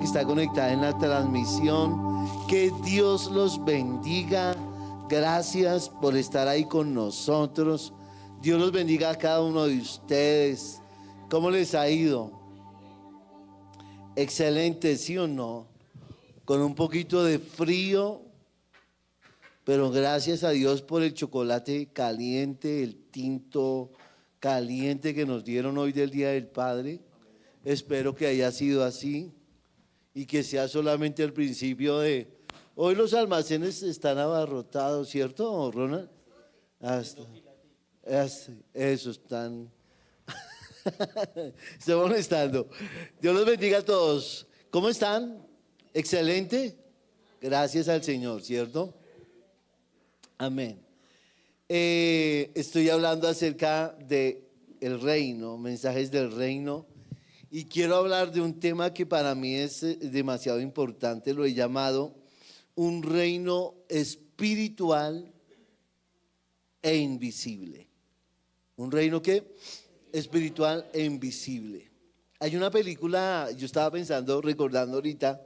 que está conectada en la transmisión. Que Dios los bendiga. Gracias por estar ahí con nosotros. Dios los bendiga a cada uno de ustedes. ¿Cómo les ha ido? Excelente, ¿sí o no? Con un poquito de frío, pero gracias a Dios por el chocolate caliente, el tinto caliente que nos dieron hoy del Día del Padre. Espero que haya sido así y que sea solamente el principio de... Hoy los almacenes están abarrotados, ¿cierto, Ronald? Eso están... Estoy molestando. Dios los bendiga a todos. ¿Cómo están? Excelente. Gracias al Señor, ¿cierto? Amén. Estoy hablando acerca de el reino, mensajes del reino, y quiero hablar de un tema que para mí es demasiado importante. Lo he llamado un reino espiritual e invisible. ¿Un reino qué? Espiritual e invisible. Hay una película, yo estaba pensando, recordando ahorita,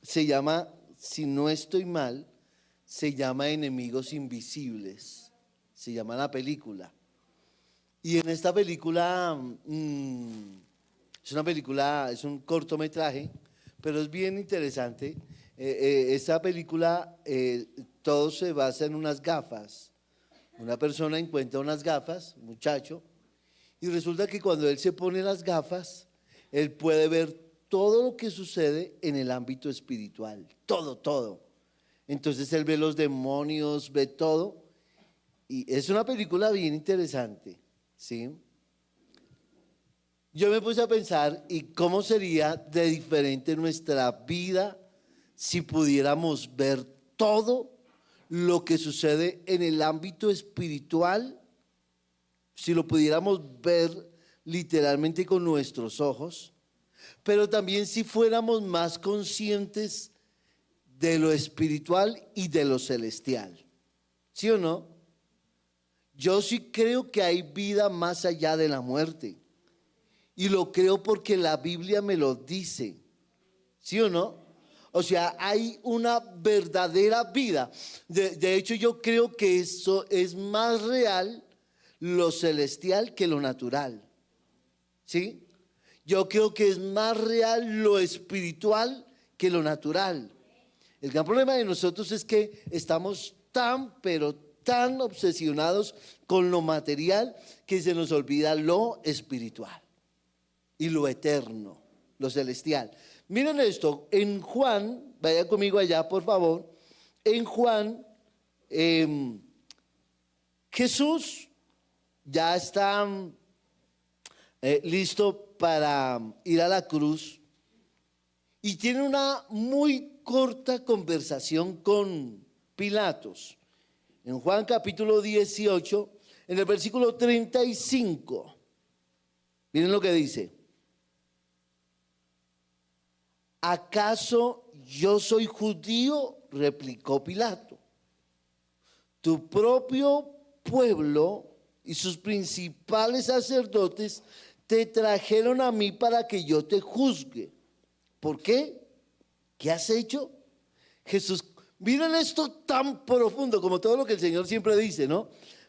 se llama, si no estoy mal, se llama Enemigos Invisibles. Se llama la película. Y en esta película, es un cortometraje, pero es bien interesante. Esta película, todo se basa en unas gafas. Una persona encuentra unas gafas, un muchacho, y resulta que cuando él se pone las gafas, él puede ver todo lo que sucede en el ámbito espiritual, todo. Entonces él ve los demonios, ve todo, y es una película bien interesante, ¿sí? Yo me puse a pensar, ¿y cómo sería de diferente nuestra vida si pudiéramos ver todo lo que sucede en el ámbito espiritual? Si lo pudiéramos ver literalmente con nuestros ojos, pero también si fuéramos más conscientes de lo espiritual y de lo celestial. ¿Sí o no? Yo sí creo que hay vida más allá de la muerte. Y lo creo porque la Biblia me lo dice. ¿Sí o no? O sea, hay una verdadera vida. De hecho, yo creo que eso es más real, lo celestial, que lo natural. ¿Sí? Yo creo que es más real lo espiritual que lo natural. El gran problema de nosotros es que estamos pero tan obsesionados con lo material que se nos olvida lo espiritual y lo eterno, lo celestial. Miren esto, en Juan, vaya conmigo allá por favor, en Juan, Jesús ya está listo para ir a la cruz y tiene una muy corta conversación con Pilatos. En Juan capítulo 18, en el versículo 35, miren lo que dice. ¿Acaso yo soy judío? Replicó Pilato. Tu propio pueblo y sus principales sacerdotes te trajeron a mí para que yo te juzgue. ¿Por qué? ¿Qué has hecho? Jesús, miren esto tan profundo como todo lo que el Señor siempre dice, ¿no?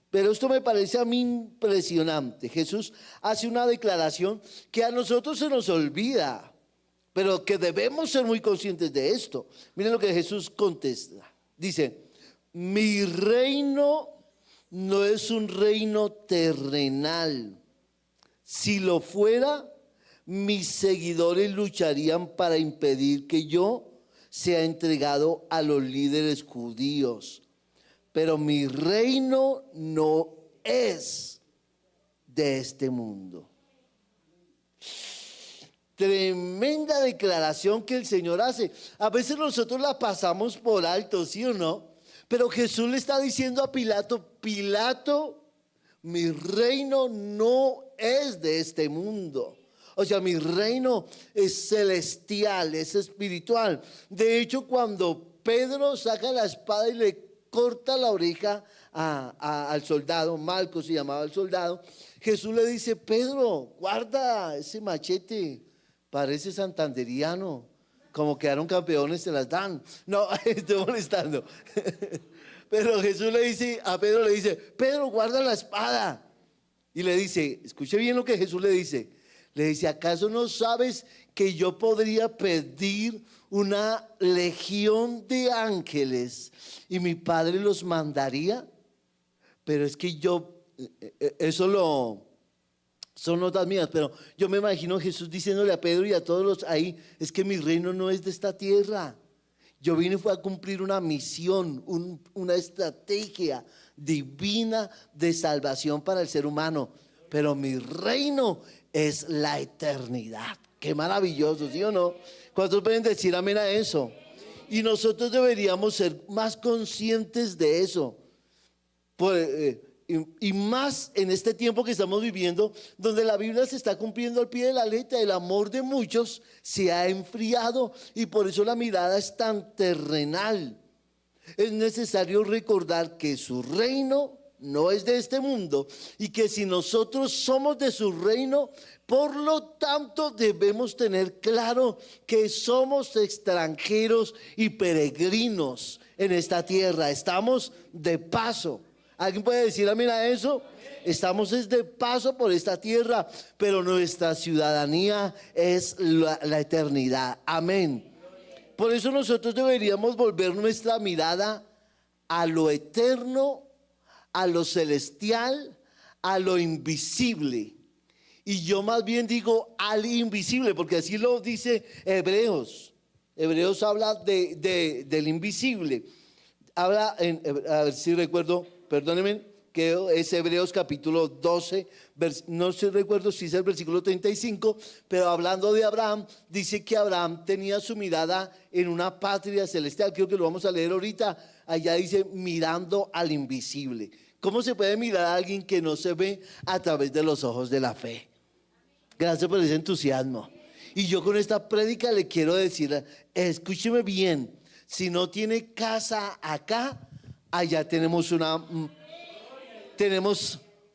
Pero esto me parece a mí impresionante. Jesús hace una declaración que a nosotros se nos olvida, pero que debemos ser muy conscientes de esto. Miren lo que Jesús contesta. Dice, mi reino no es un reino terrenal. Si lo fuera, mis seguidores lucharían para impedir que yo sea entregado a los líderes judíos. Pero mi reino no es de este mundo. Tremenda declaración que el Señor hace. A veces nosotros la pasamos por alto, ¿sí o no? Pero Jesús le está diciendo a Pilato, Pilato, mi reino no es de este mundo. O sea, mi reino es celestial, es espiritual. De hecho, cuando Pedro saca la espada y le corta la oreja al soldado, Malco se llamaba el soldado, Jesús le dice, Pedro, guarda ese machete, parece santanderiano, como quedaron campeones se las dan. No, estoy molestando. Pero Jesús le dice, a Pedro le dice, Pedro, guarda la espada. Y le dice, escuche bien lo que Jesús le dice, ¿acaso no sabes que yo podría pedir una legión de ángeles y mi Padre los mandaría? Pero es que son notas mías, pero yo me imagino a Jesús diciéndole a Pedro y a todos los ahí, es que mi reino no es de esta tierra. Yo vine fue a cumplir una misión, una estrategia divina de salvación para el ser humano. Pero mi reino es la eternidad. Qué maravilloso, ¿sí o no? ¿Cuántos pueden decir amén a eso? Y nosotros deberíamos ser más conscientes de eso. Y más en este tiempo que estamos viviendo, donde la Biblia se está cumpliendo al pie de la letra. El amor de muchos se ha enfriado y por eso la mirada es tan terrenal. Es necesario recordar que su reino no es de este mundo y que si nosotros somos de su reino, por lo tanto debemos tener claro que somos extranjeros y peregrinos en esta tierra. Estamos de paso. ¿Alguien puede decir amén a eso? Estamos de paso por esta tierra, pero nuestra ciudadanía es la eternidad. Amén. Por eso nosotros deberíamos volver nuestra mirada a lo eterno, a lo celestial, a lo invisible. Y yo más bien digo al invisible, porque así lo dice Hebreos. Hebreos habla del invisible. Habla, a ver si recuerdo, perdónenme, que es Hebreos capítulo 12, no sé, recuerdo si es el versículo 35, pero hablando de Abraham, dice que Abraham tenía su mirada en una patria celestial. Creo que lo vamos a leer ahorita. Allá dice mirando al invisible. ¿Cómo se puede mirar a alguien que no se ve? A través de los ojos de la fe. Gracias por ese entusiasmo. Y yo con esta prédica le quiero decir, escúcheme bien, si no tiene casa acá, allá tenemos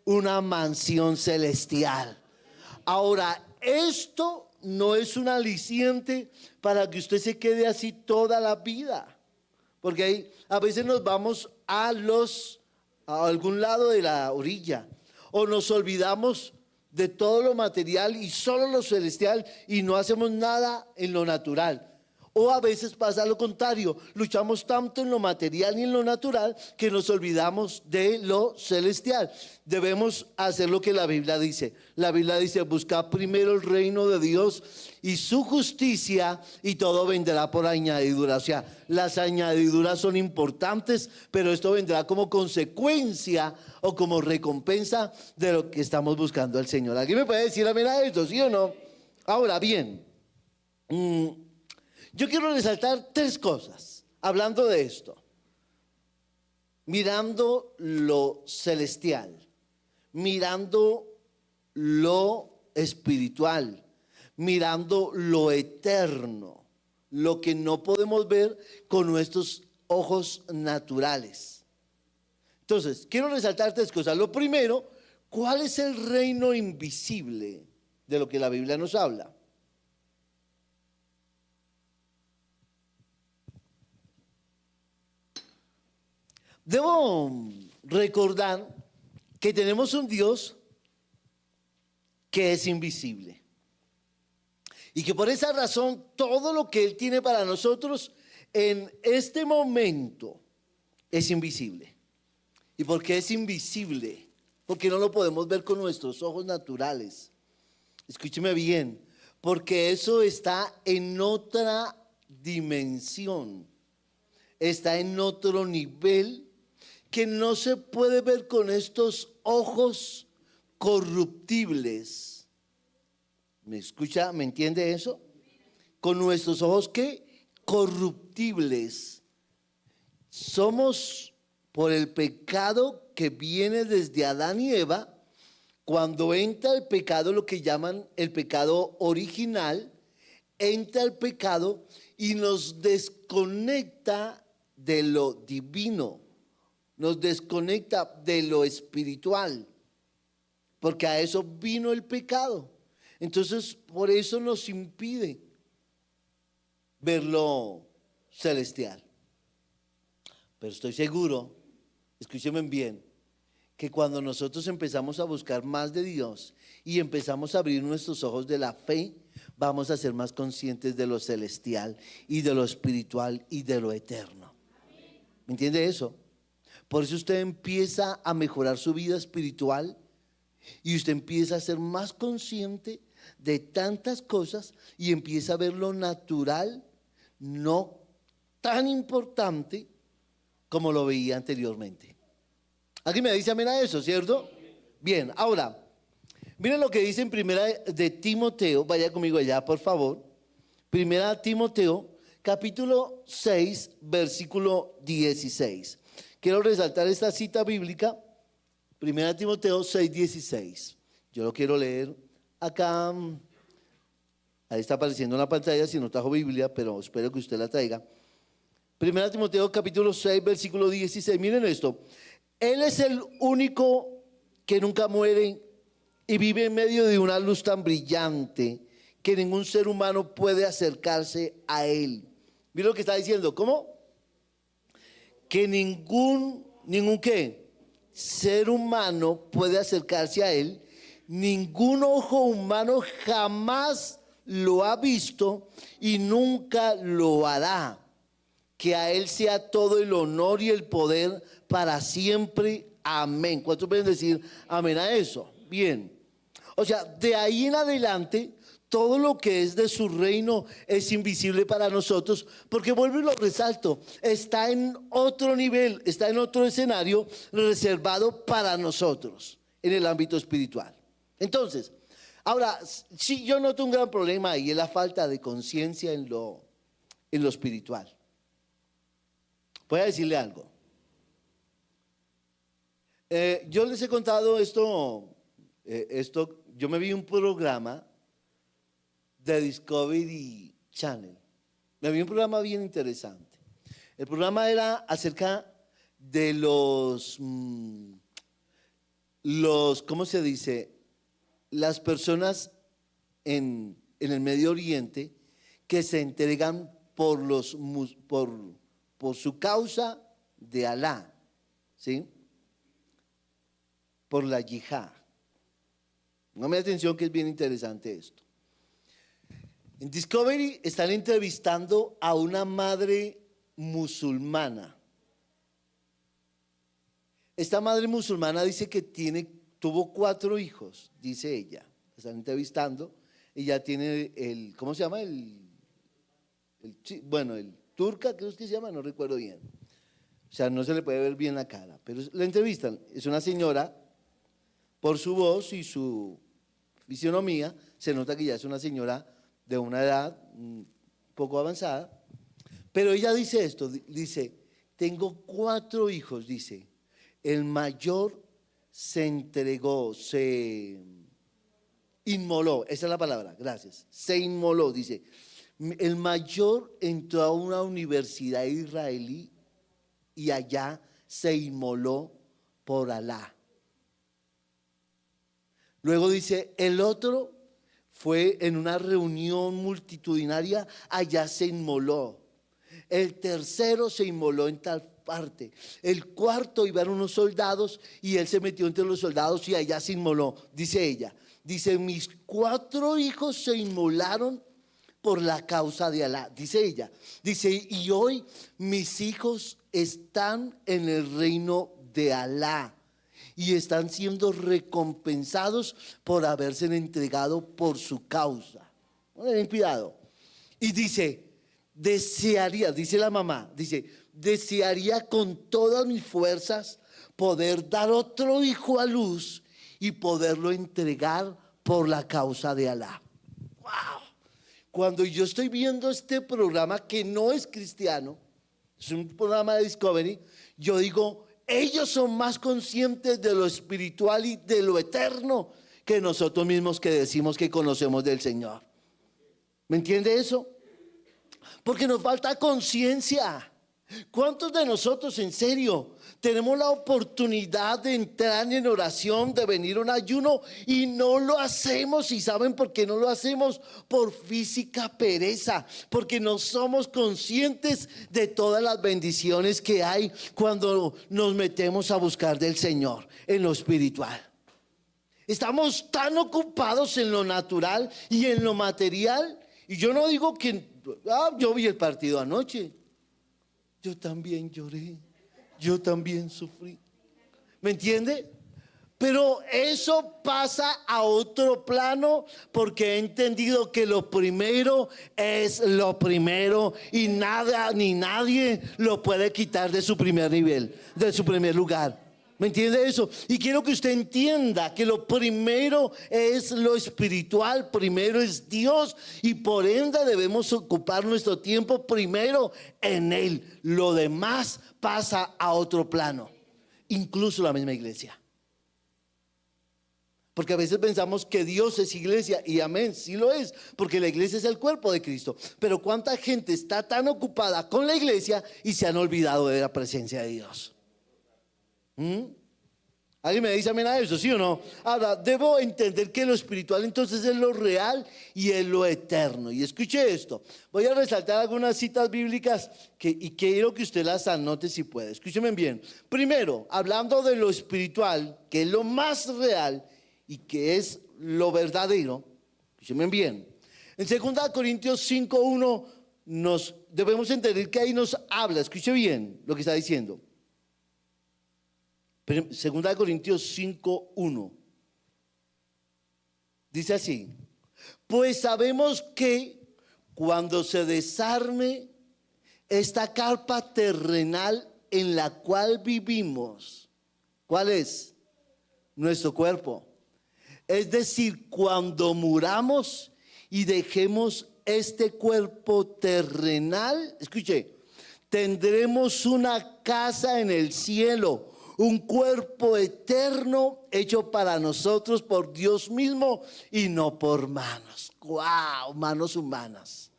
una mansión celestial. Ahora, esto no es un aliciente para que usted se quede así toda la vida, porque ahí a veces nos vamos a algún lado de la orilla, o nos olvidamos de todo lo material y solo lo celestial y no hacemos nada en lo natural. O a veces pasa lo contrario, luchamos tanto en lo material y en lo natural que nos olvidamos de lo celestial. Debemos hacer lo que la Biblia dice. La Biblia dice, buscad primero el reino de Dios y su justicia y todo vendrá por añadidura. O sea, las añadiduras son importantes, pero esto vendrá como consecuencia o como recompensa de lo que estamos buscando al Señor. ¿Alguien me puede decir amén a esto, sí o no? Ahora bien, yo quiero resaltar tres cosas hablando de esto. Mirando lo celestial, mirando lo espiritual, mirando lo eterno, lo que no podemos ver con nuestros ojos naturales. Entonces, quiero resaltar tres cosas. Lo primero, ¿cuál es el reino invisible de lo que la Biblia nos habla? Debo recordar que tenemos un Dios que es invisible y que por esa razón todo lo que Él tiene para nosotros en este momento es invisible. ¿Y por qué es invisible? Porque no lo podemos ver con nuestros ojos naturales. Escúcheme bien, porque eso está en otra dimensión, está en otro nivel que no se puede ver con estos ojos corruptibles. ¿Me escucha? ¿Me entiende eso? Con nuestros ojos, ¿qué? Corruptibles. Somos, por el pecado que viene desde Adán y Eva, cuando entra el pecado, lo que llaman el pecado original, entra el pecado y nos desconecta de lo divino. Nos desconecta de lo espiritual, porque a eso vino el pecado. Entonces, por eso nos impide ver lo celestial. Pero estoy seguro, escúchenme bien, que cuando nosotros empezamos a buscar más de Dios y empezamos a abrir nuestros ojos de la fe, vamos a ser más conscientes de lo celestial y de lo espiritual y de lo eterno. ¿Me entiende eso? Por eso usted empieza a mejorar su vida espiritual y usted empieza a ser más consciente de tantas cosas y empieza a ver lo natural, no tan importante como lo veía anteriormente. Aquí me dice amén a eso, ¿cierto? Bien, ahora, miren lo que dice en primera de Timoteo, vaya conmigo allá, por favor. Primera de Timoteo, capítulo 6, versículo 16. Quiero resaltar esta cita bíblica, primera de Timoteo 6, 16. Yo lo quiero leer acá. Ahí está apareciendo en la pantalla, si no trajo Biblia, pero espero que usted la traiga. Primera de Timoteo, capítulo 6, versículo 16. Miren esto. Él es el único que nunca muere y vive en medio de una luz tan brillante que ningún ser humano puede acercarse a él. Mira lo que está diciendo. ¿Cómo? Que ningún ¿qué? Ser humano puede acercarse a él. Ningún ojo humano jamás lo ha visto y nunca lo hará. Que a él sea todo el honor y el poder para siempre. Amén. ¿Cuántos pueden decir amén a eso? Bien. O sea, de ahí en adelante, todo lo que es de su reino es invisible para nosotros, porque vuelvo y lo resalto, está en otro nivel, está en otro escenario reservado para nosotros, en el ámbito espiritual. Entonces, ahora, sí, yo noto un gran problema ahí, es la falta de conciencia en lo espiritual. Voy a decirle algo. Yo les he contado esto, yo me vi un programa de Discovery Channel. Me vi un programa bien interesante. El programa era acerca de los ¿cómo se dice? Las personas en el Medio Oriente que se entregan por su causa de Alá, ¿sí? Por la yihad. Póngame atención que es bien interesante esto. En Discovery están entrevistando a una madre musulmana. Esta madre musulmana dice que tuvo 4 hijos, dice ella. Están entrevistando. Ella tiene ¿cómo se llama? El turca, creo que se llama, no recuerdo bien. O sea, no se le puede ver bien la cara, pero la entrevistan. Es una señora, por su voz y su fisionomía, se nota que ya es una señora de una edad un poco avanzada. Pero ella dice esto, dice, tengo 4 hijos, dice. El mayor se entregó, se inmoló, esa es la palabra, gracias. Se inmoló, dice. El mayor entró a una universidad israelí y allá se inmoló por Alá. Luego dice, el otro fue en una reunión multitudinaria, allá se inmoló. El tercero se inmoló en tal parte. El cuarto iban unos soldados y él se metió entre los soldados y allá se inmoló. Dice ella, dice, mis 4 hijos se inmolaron por la causa de Alá, dice ella. Dice, y hoy mis hijos están en el reino de Alá y están siendo recompensados por haberse entregado por su causa. Ten cuidado. Y dice, desearía, dice la mamá, dice, desearía con todas mis fuerzas poder dar otro hijo a luz y poderlo entregar por la causa de Alá. ¡Wow! Cuando yo estoy viendo este programa que no es cristiano, es un programa de Discovery, yo digo, ellos son más conscientes de lo espiritual y de lo eterno que nosotros mismos que decimos que conocemos del Señor. ¿Me entiende eso? Porque nos falta conciencia. ¿Cuántos de nosotros, en serio, tenemos la oportunidad de entrar en oración, de venir a un ayuno y no lo hacemos? ¿Y saben por qué no lo hacemos? Por física pereza, porque no somos conscientes de todas las bendiciones que hay cuando nos metemos a buscar del Señor en lo espiritual. Estamos tan ocupados en lo natural y en lo material. Y yo no digo que, yo vi el partido anoche. Yo también lloré, yo también sufrí. ¿Me entiende? Pero eso pasa a otro plano porque he entendido que lo primero es lo primero y nada ni nadie lo puede quitar de su primer nivel, de su primer lugar. ¿Me entiende eso? Y quiero que usted entienda que lo primero es lo espiritual, primero es Dios y por ende debemos ocupar nuestro tiempo primero en Él. Lo demás pasa a otro plano, incluso la misma iglesia. Porque a veces pensamos que Dios es iglesia y amén, sí lo es, porque la iglesia es el cuerpo de Cristo. Pero ¿cuánta gente está tan ocupada con la iglesia y se han olvidado de la presencia de Dios? ¿Alguien me dice amén a eso, sí o no? Ahora, debo entender que lo espiritual entonces es lo real y es lo eterno. Y escuche esto, voy a resaltar algunas citas bíblicas y quiero que usted las anote si puede. Escúcheme bien. Primero, hablando de lo espiritual, que es lo más real y que es lo verdadero, escúcheme bien. En 2 Corintios 5:1 nos debemos entender que ahí nos habla, escuche bien lo que está diciendo. 2 Corintios 5:1 dice así: pues sabemos que cuando se desarme esta carpa terrenal en la cual vivimos, ¿cuál es? Nuestro cuerpo. Es decir, cuando muramos y dejemos este cuerpo terrenal, escuche, tendremos una casa en el cielo, un cuerpo eterno hecho para nosotros por Dios mismo y no por manos. ¡Wow! Manos humanas.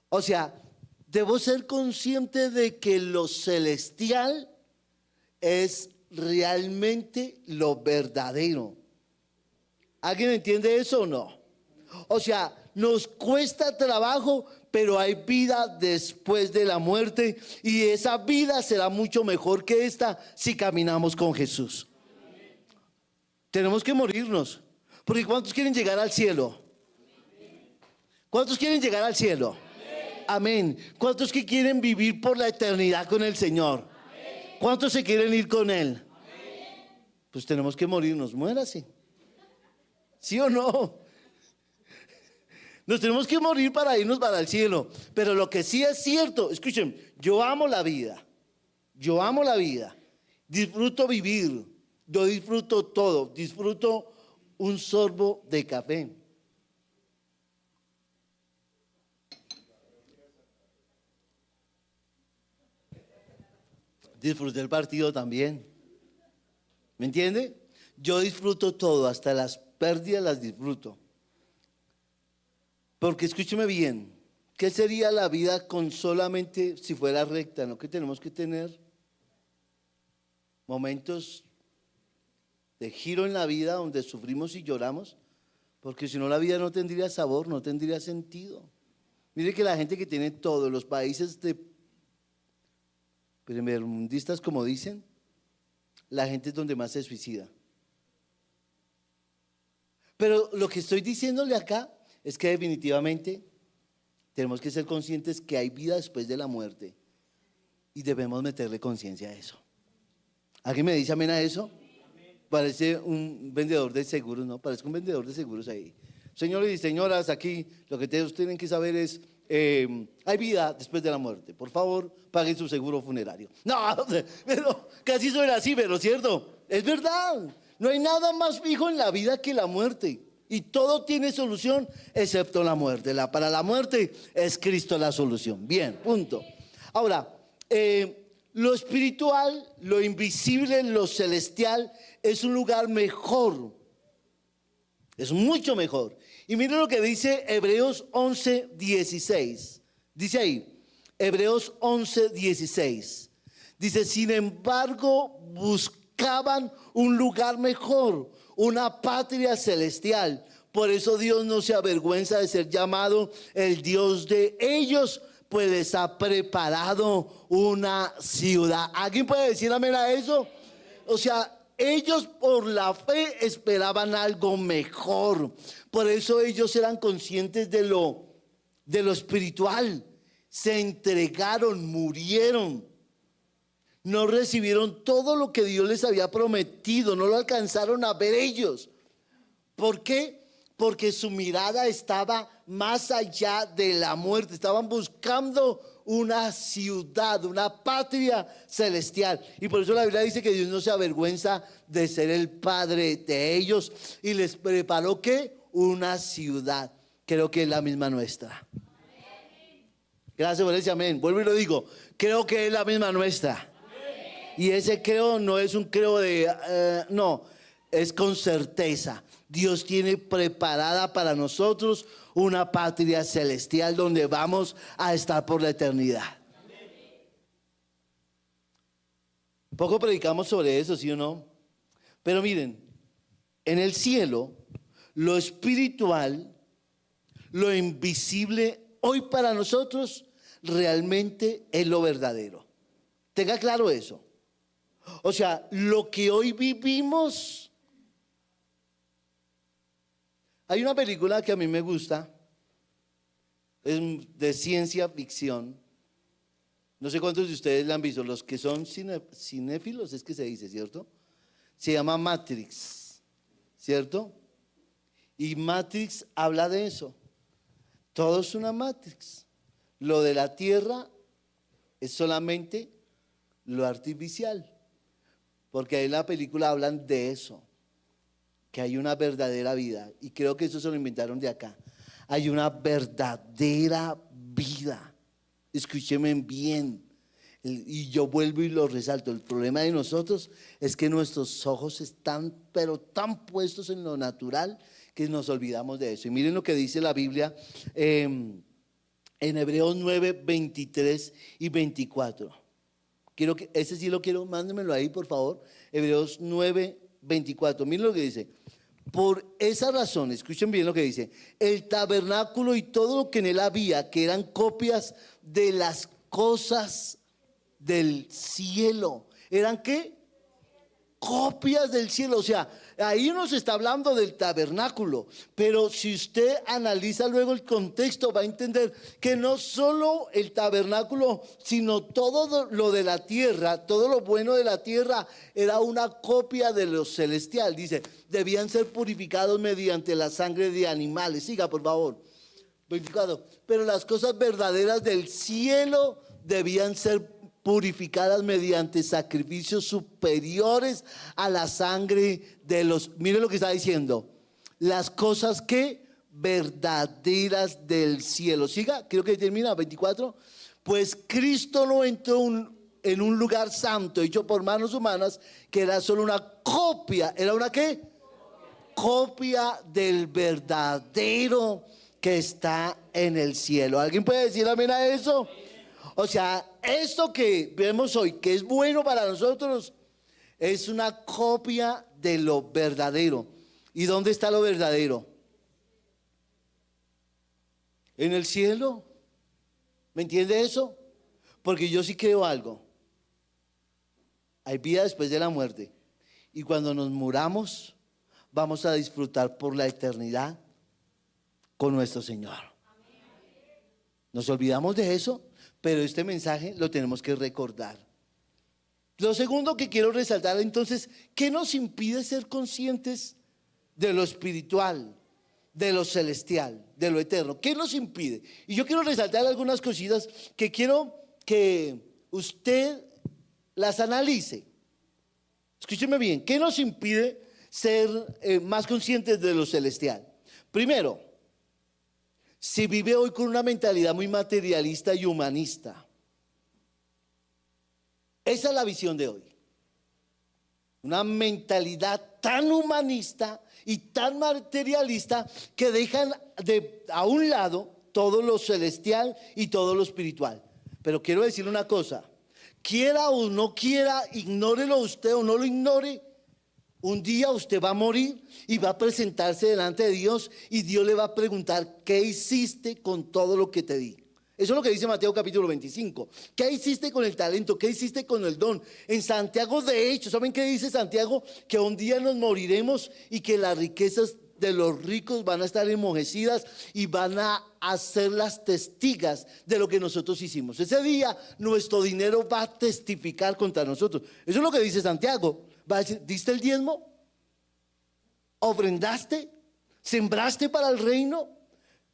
O sea, debo ser consciente de que lo celestial es realmente lo verdadero. ¿Alguien entiende eso o no? O sea, nos cuesta trabajo, pero hay vida después de la muerte y esa vida será mucho mejor que esta si caminamos con Jesús. Tenemos que morirnos, porque ¿cuántos quieren llegar al cielo? ¿Cuántos quieren llegar al cielo? Amén. ¿Cuántos que quieren vivir por la eternidad con el Señor? ¿Cuántos se quieren ir con Él? Pues tenemos que morirnos, muérase. ¿Sí o no? Nos tenemos que morir para irnos para el cielo. Pero lo que sí es cierto, escuchen, yo amo la vida. Yo amo la vida. Disfruto vivir. Yo disfruto todo. Disfruto un sorbo de café. Disfruté el partido también. ¿Me entiende? Yo disfruto todo, hasta las pérdidas las disfruto. Porque escúcheme bien, ¿qué sería la vida con solamente si fuera recta? ¿No? Que tenemos que tener momentos de giro en la vida donde sufrimos y lloramos, porque si no la vida no tendría sabor, no tendría sentido. Mire que la gente que tiene todo, los países de primermundistas, como dicen, la gente es donde más se suicida. Pero lo que estoy diciéndole acá es que definitivamente tenemos que ser conscientes que hay vida después de la muerte y debemos meterle conciencia a eso. ¿Alguien me dice amén a eso? Parece un vendedor de seguros, ¿no? Parece un vendedor de seguros ahí. Señores y señoras, aquí lo que ustedes tienen que saber es, hay vida después de la muerte. Por favor, paguen su seguro funerario. No, pero casi suena así, pero cierto, es verdad. No hay nada más fijo en la vida que la muerte. Y todo tiene solución excepto la muerte. Para la muerte es Cristo la solución. Bien, punto. Ahora, lo espiritual, lo invisible, lo celestial es un lugar mejor. Es mucho mejor. Y miren lo que dice Hebreos 11:16. Dice ahí: Hebreos 11:16. Dice, sin embargo, buscaban un lugar mejor, una patria celestial. Por eso Dios no se avergüenza de ser llamado el Dios de ellos, pues les ha preparado una ciudad. ¿Alguien puede decir amén a eso? O sea, ellos por la fe esperaban algo mejor. Por eso ellos eran conscientes de lo espiritual. Se entregaron, murieron. No recibieron todo lo que Dios les había prometido. No lo alcanzaron a ver ellos. ¿Por qué? Porque su mirada estaba más allá de la muerte. Estaban buscando una ciudad, una patria celestial. Y por eso la Biblia dice que Dios no se avergüenza de ser el Padre de ellos. Y les preparó, ¿qué? Una ciudad. Creo que es la misma nuestra. Gracias por ese amén. Vuelvo y lo digo. Creo que es la misma nuestra. Y ese creo no es un creo de... no, es con certeza. Dios tiene preparada para nosotros una patria celestial donde vamos a estar por la eternidad. Poco predicamos sobre eso, ¿sí o no? Pero miren, en el cielo, lo espiritual, lo invisible, hoy para nosotros realmente es lo verdadero. Tenga claro eso. O sea, lo que hoy vivimos... Hay una película que a mí me gusta, es de ciencia ficción. No sé cuántos de ustedes la han visto, los que son cinéfilos, es que se dice, ¿cierto? Se llama Matrix, ¿cierto? Y Matrix habla de eso. Todo es una Matrix. Lo de la tierra es solamente lo artificial. Porque ahí en la película hablan de eso, que hay una verdadera vida. Y creo que eso se lo inventaron de acá. Hay una verdadera vida. Escúcheme bien. Y yo vuelvo y lo resalto. El problema de nosotros es que nuestros ojos están, pero tan puestos en lo natural, que nos olvidamos de eso. Y miren lo que dice la Biblia en Hebreos 9, 23 y 24. Quiero que, ese sí lo quiero, mándenmelo ahí por favor. Hebreos 9, 24. Miren lo que dice. Por esa razón, escuchen bien lo que dice, el tabernáculo y todo lo que en él había, que eran copias de las cosas del cielo. ¿Eran qué? Copias del cielo. O sea, ahí nos está hablando del tabernáculo, pero si usted analiza luego el contexto va a entender que no solo el tabernáculo, sino todo lo de la tierra, todo lo bueno de la tierra era una copia de lo celestial. Dice, debían ser purificados mediante la sangre de animales. Siga por favor. Purificado. Pero las cosas verdaderas del cielo debían ser purificadas mediante sacrificios superiores a la sangre de los... Mire lo que está diciendo. Las cosas que verdaderas del cielo. Siga, creo que termina 24. Pues Cristo no entró en un lugar santo hecho por manos humanas, que era solo una copia. ¿Era una qué? Copia del verdadero que está en el cielo. ¿Alguien puede decir amén a eso? O sea, esto que vemos hoy, que es bueno para nosotros, es una copia de lo verdadero. ¿Y dónde está lo verdadero? En el cielo. ¿Me entiende eso? Porque yo sí creo algo. Hay vida después de la muerte. Y cuando nos muramos, vamos a disfrutar por la eternidad con nuestro Señor. Nos olvidamos de eso, pero este mensaje lo tenemos que recordar. Lo segundo que quiero resaltar entonces, ¿qué nos impide ser conscientes de lo espiritual, de lo celestial, de lo eterno? ¿Qué nos impide? Y yo quiero resaltar algunas cositas que quiero que usted las analice. Escúcheme bien, ¿qué nos impide ser más conscientes de lo celestial? Primero, si vive hoy con una mentalidad muy materialista y humanista. Esa es la visión de hoy. Una mentalidad tan humanista y tan materialista que dejan a un lado todo lo celestial y todo lo espiritual. Pero quiero decirle una cosa, quiera o no quiera, ignórelo usted o no lo ignore, un día usted va a morir y va a presentarse delante de Dios y Dios le va a preguntar, ¿qué hiciste con todo lo que te di? Eso es lo que dice Mateo capítulo 25. ¿Qué hiciste con el talento? ¿Qué hiciste con el don? En Santiago, de hecho, ¿saben qué dice Santiago? Que un día nos moriremos y que las riquezas de los ricos van a estar enmojecidas y van a hacer las testigas de lo que nosotros hicimos. Ese día nuestro dinero va a testificar contra nosotros. Eso es lo que dice Santiago. Va a decir, ¿diste el diezmo? ¿Ofrendaste? ¿Sembraste para el reino?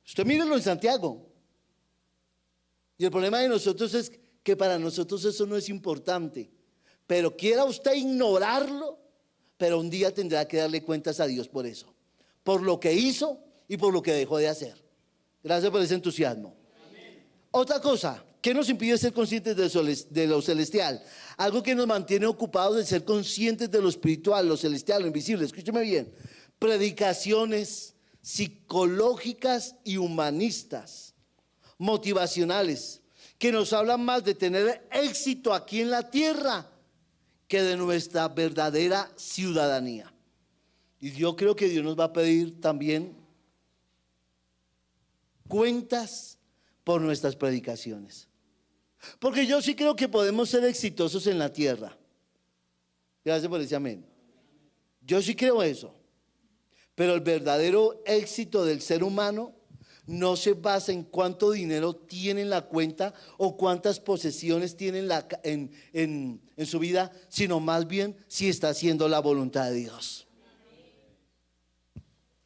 Usted mírelo en Santiago. Y el problema de nosotros es que para nosotros eso no es importante. Pero quiera usted ignorarlo, pero un día tendrá que darle cuentas a Dios por eso. Por lo que hizo y por lo que dejó de hacer. Gracias por ese entusiasmo. Amén. Otra cosa, ¿qué nos impide ser conscientes de lo celestial? Algo que nos mantiene ocupados de ser conscientes de lo espiritual, lo celestial, lo invisible. Escúcheme bien. Predicaciones psicológicas y humanistas, motivacionales, que nos hablan más de tener éxito aquí en la tierra que de nuestra verdadera ciudadanía. Y yo creo que Dios nos va a pedir también cuentas por nuestras predicaciones. Porque yo sí creo que podemos ser exitosos en la tierra. Gracias por ese amén. Yo sí creo eso. Pero el verdadero éxito del ser humano no se basa en cuánto dinero tiene en la cuenta o cuántas posesiones tiene en su vida, sino más bien si está haciendo la voluntad de Dios.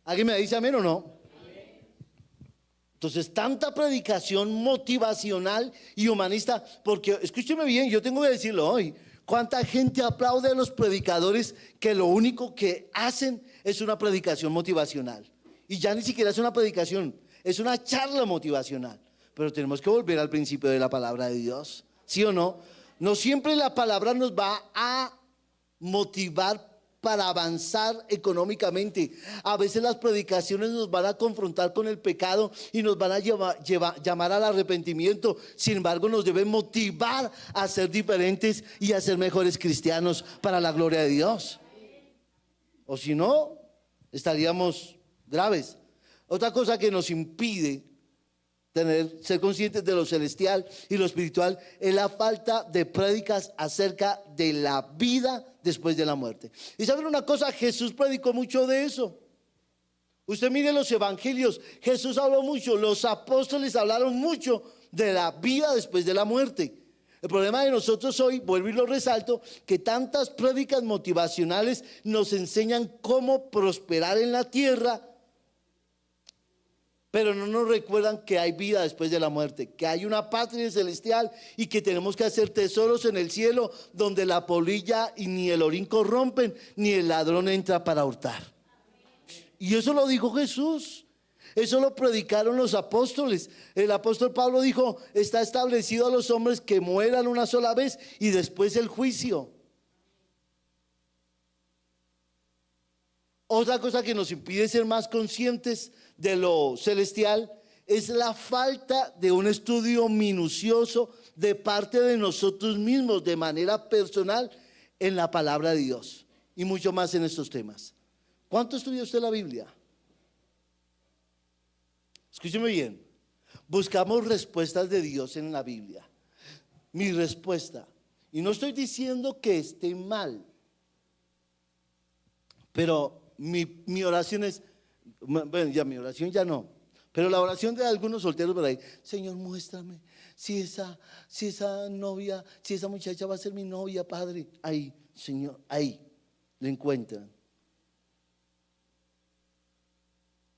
¿Alguien me dice amén o no? Entonces, tanta predicación motivacional y humanista, porque escúcheme bien, yo tengo que decirlo hoy, cuánta gente aplaude a los predicadores que lo único que hacen es una predicación motivacional. Y ya ni siquiera es una predicación, es una charla motivacional. Pero tenemos que volver al principio de la palabra de Dios, ¿sí o no? No siempre la palabra nos va a motivar para avanzar económicamente. A veces las predicaciones nos van a confrontar con el pecado y nos van a llamar al arrepentimiento. Sin embargo, nos deben motivar a ser diferentes y a ser mejores cristianos para la gloria de Dios. O si no, estaríamos graves. Otra cosa que nos impide ser conscientes de lo celestial y lo espiritual es la falta de prédicas acerca de la vida después de la muerte. Y saben una cosa, Jesús predicó mucho de eso. Usted mire los evangelios, Jesús habló mucho, los apóstoles hablaron mucho de la vida después de la muerte. El problema de nosotros hoy, vuelvo y lo resalto, que tantas prédicas motivacionales nos enseñan cómo prosperar en la tierra, pero no nos recuerdan que hay vida después de la muerte, que hay una patria celestial y que tenemos que hacer tesoros en el cielo donde la polilla y ni el orín corrompen, ni el ladrón entra para hurtar. Y eso lo dijo Jesús, eso lo predicaron los apóstoles. El apóstol Pablo dijo, está establecido a los hombres que mueran una sola vez y después el juicio. Otra cosa que nos impide ser más conscientes de lo celestial es la falta de un estudio minucioso de parte de nosotros mismos de manera personal en la palabra de Dios y mucho más en estos temas. ¿Cuánto estudia usted la Biblia? Escúcheme bien, buscamos respuestas de Dios en la Biblia. Mi respuesta, y no estoy diciendo que esté mal, pero mi oración es, bueno, ya mi oración ya no, pero la oración de algunos solteros por ahí, Señor, muéstrame si esa novia, si esa muchacha va a ser mi novia, Padre. Ahí, Señor, ahí lo encuentran.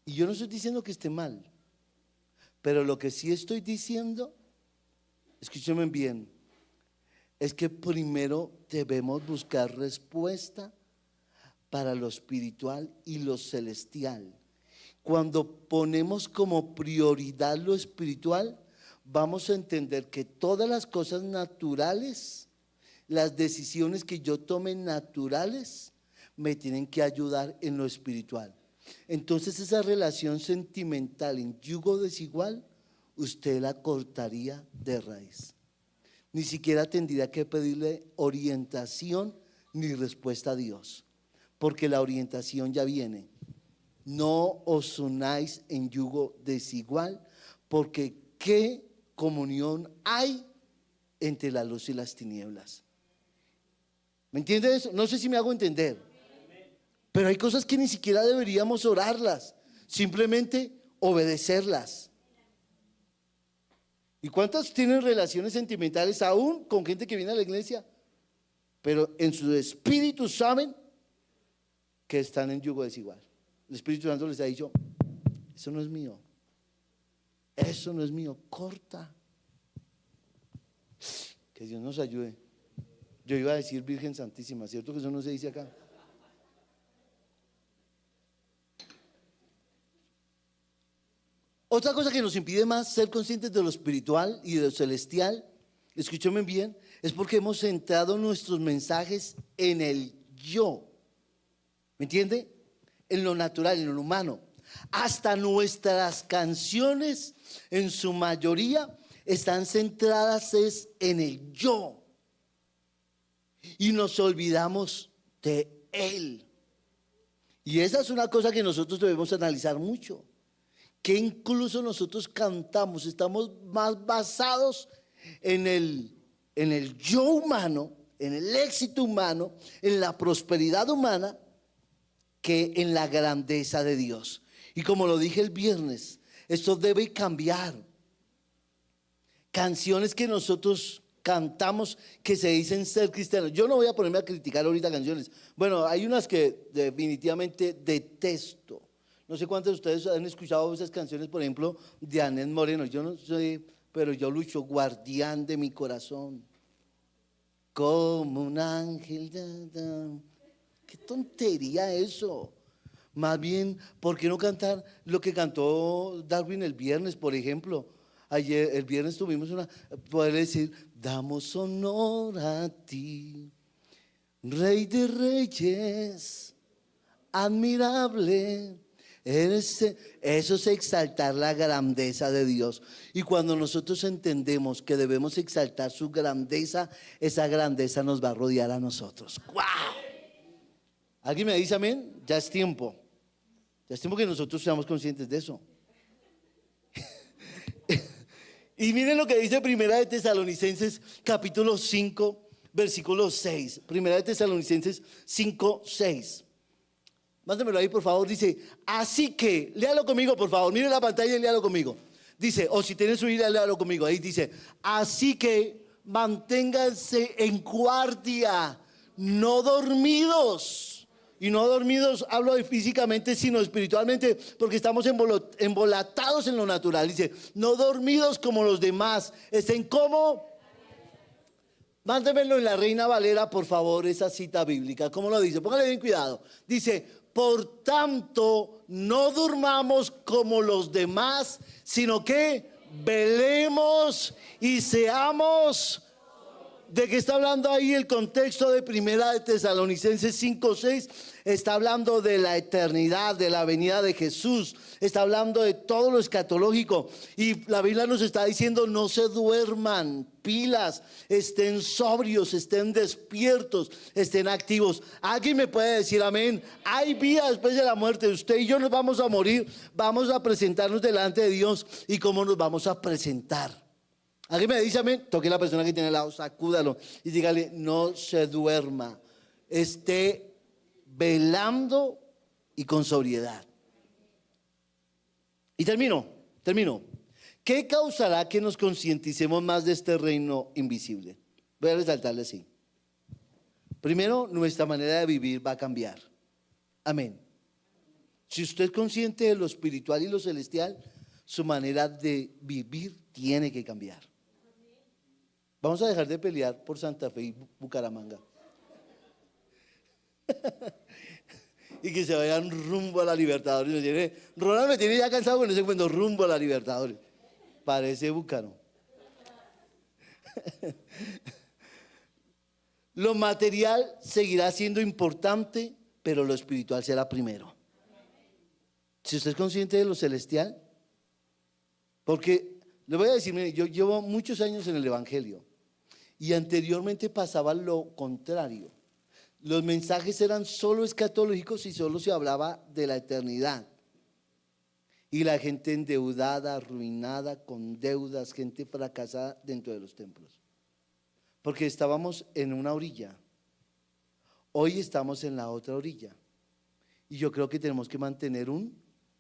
Y yo no estoy diciendo que esté mal, pero lo que sí estoy diciendo, escúchenme bien, es que primero debemos buscar respuesta para lo espiritual y lo celestial. Cuando ponemos como prioridad lo espiritual, vamos a entender que todas las cosas naturales, las decisiones que yo tome naturales, me tienen que ayudar en lo espiritual. Entonces esa relación sentimental en yugo desigual, usted la cortaría de raíz. ni siquiera tendría que pedirle orientación ni respuesta a Dios, porque la orientación ya viene. No os unáis en yugo desigual, porque ¿qué comunión hay entre la luz y las tinieblas? ¿Me entiendes eso? No sé si me hago entender. Pero hay cosas que ni siquiera deberíamos orarlas, simplemente obedecerlas. ¿Y cuántas tienen relaciones sentimentales aún con gente que viene a la iglesia? Pero en su espíritu saben que están en yugo desigual. El Espíritu Santo les ha dicho, eso no es mío, eso no es mío, corta. Que Dios nos ayude. Yo iba a decir Virgen Santísima, ¿cierto que eso no se dice acá? Otra cosa que nos impide más ser conscientes de lo espiritual y de lo celestial, escúchame bien, es porque hemos centrado nuestros mensajes en el yo. ¿Me entiende? En lo natural, en lo humano. Hasta nuestras canciones, en su mayoría, están centradas en el yo. Y nos olvidamos de él. Y esa es una cosa que nosotros debemos analizar mucho. Que incluso nosotros cantamos, estamos más basados en el yo humano, en el éxito humano, en la prosperidad humana, que en la grandeza de Dios. Y como lo dije el viernes, esto debe cambiar. Canciones que nosotros cantamos que se dicen ser cristianos. Yo no voy a ponerme a criticar ahorita canciones. Bueno, hay unas que definitivamente detesto. No sé cuántos de ustedes han escuchado esas canciones, por ejemplo, de Anet Moreno. Yo no sé, pero yo lucho, guardián de mi corazón, como un ángel. Qué tontería eso. Más bien, ¿por qué no cantar lo que cantó Darwin el viernes, por ejemplo? El viernes tuvimos poder decir, damos honor a ti, Rey de Reyes, admirable. Eso es exaltar la grandeza de Dios. Y cuando nosotros entendemos que debemos exaltar su grandeza, esa grandeza nos va a rodear a nosotros. ¡Wow! ¿Alguien me dice amén? Ya es tiempo. Ya es tiempo que nosotros seamos conscientes de eso. Y miren lo que dice Primera de Tesalonicenses capítulo 5 versículo 6. Primera de Tesalonicenses 5, 6. Mándemelo ahí por favor. Dice, así que, léalo conmigo por favor. Mire la pantalla y léalo conmigo. Dice, o si tiene su Biblia, léalo conmigo. Ahí dice, así que manténganse en guardia, no dormidos. Y no dormidos, hablo de físicamente, sino espiritualmente, porque estamos embolatados en lo natural. Dice, no dormidos como los demás. Estén como. Mándemelo en la Reina Valera, por favor, esa cita bíblica. ¿Cómo lo dice? Póngale bien cuidado. Dice, por tanto, no durmamos como los demás, sino que velemos y seamos. ¿De qué está hablando ahí el contexto de Primera de Tesalonicenses 5:6? Está hablando de la eternidad, de la venida de Jesús. Está hablando de todo lo escatológico. Y la Biblia nos está diciendo, no se duerman, pilas, estén sobrios, estén despiertos, estén activos. ¿Alguien me puede decir amén? Hay vida después de la muerte. Usted y yo nos vamos a morir, vamos a presentarnos delante de Dios. ¿Y cómo nos vamos a presentar? ¿Alguien me dice amén? Toque a la persona que tiene al lado, sacúdalo y dígale, no se duerma, esté velando y con sobriedad. Y termino. ¿Qué causará que nos concienticemos más de este reino invisible? Voy a resaltarle así. Primero, nuestra manera de vivir va a cambiar. Amén. Si usted es consciente de lo espiritual y lo celestial, su manera de vivir tiene que cambiar. Vamos a dejar de pelear por Santa Fe y Bucaramanga. Y que se vayan rumbo a la Libertadores. Ronald me tiene ya cansado con ese cuento, rumbo a la Libertadores. Parece Bucano. Lo material seguirá siendo importante, pero lo espiritual será primero. Si usted es consciente de lo celestial, porque le voy a decir, mire, yo llevo muchos años en el Evangelio Y anteriormente pasaba lo contrario. Los mensajes eran solo escatológicos y solo se hablaba de la eternidad. Y la gente endeudada, arruinada, con deudas, gente fracasada dentro de los templos. Porque estábamos en una orilla. Hoy estamos en la otra orilla. Y yo creo que tenemos que mantener un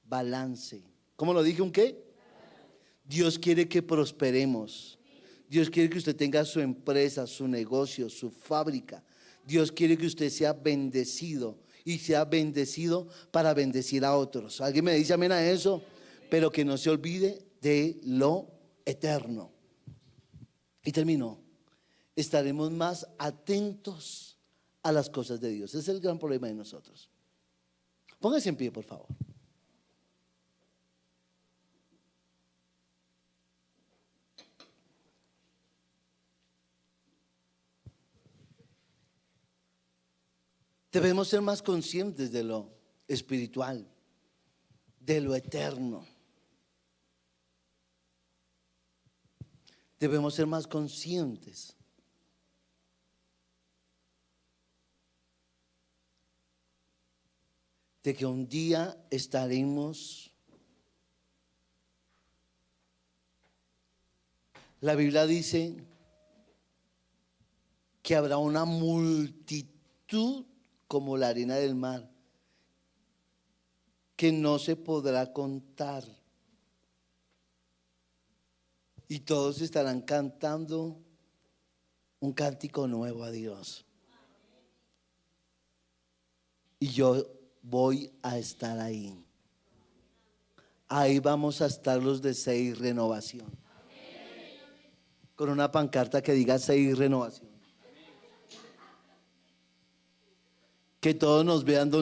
balance. ¿Cómo lo dije? ¿Un qué? Dios quiere que prosperemos. Dios quiere que usted tenga su empresa, su negocio, su fábrica. Dios quiere que usted sea bendecido y sea bendecido para bendecir a otros. ¿Alguien me dice amén a eso? Pero que no se olvide de lo eterno. Y termino. Estaremos más atentos a las cosas de Dios. Ese es el gran problema de nosotros. Póngase en pie, por favor. Debemos ser más conscientes de lo espiritual, de lo eterno. Debemos ser más conscientes de que un día estaremos. La Biblia dice que habrá una multitud como la arena del mar, que no se podrá contar. Y todos estarán cantando un cántico nuevo a Dios. Y yo voy a estar ahí. Ahí vamos a estar los de 6 Renovación. Con una pancarta que diga 6 Renovación. Que todos nos vean donde